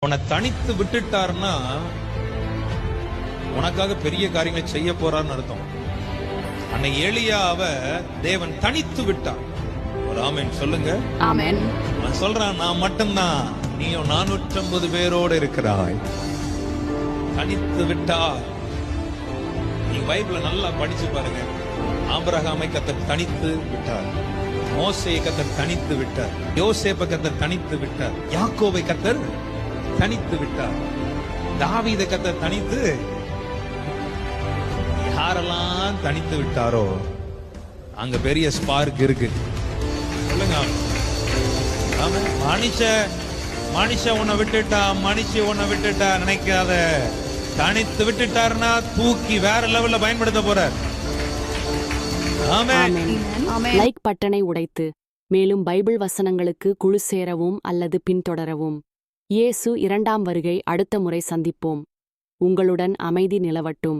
உன்னை தனித்து விட்டுட்டாருன்னா உனக்காக பெரிய காரியங்களை செய்ய போறான்னு அர்த்தம். அன்னை எலியாவ தேவன் தனித்து விட்டார். ஒரு ஆமென் சொல்லுங்க. ஆமென். அவன் சொல்றான், நான் மட்டும்தான், நீயும் 450 பேரோடு இருக்கிறாய். தனித்து விட்டார். நீங்க பைபிள நல்லா படிச்சு பாருங்க. ஆபிரகாமை கர்த்தர் தனித்து விட்டார், மோசேயை கர்த்தர் தனித்து விட்டார், யோசேப்பை கர்த்தர் தனித்து விட்டார், யாக்கோபை கர்த்தர் தனித்து விட்டார், தாவீதை கர்த்தர் தனித்து. யாரெல்லாம் தனித்து விட்டாரோ அங்க பெரிய ஸ்பார்க் இருக்கு. சொல்லுங்க. மனுஷ உன்னை விட்டுட்டா, மனுஷி உன்னை விட்டுட்டா நினைக்காத. தனித்து விட்டுட்டாருன்னா தூக்கி வேற லெவல்ல பயன்படுத்த போறார். ஆமென். லைக் பட்டனை உடைத்து மேலும் பைபிள் வசனங்களுக்கு குழு சேரவும் அல்லது பின்தொடரவும். இயேசு 2ஆம் வருகை அடுத்த முறை சந்திப்போம். உங்களுடன் அமைதி நிலவட்டும்.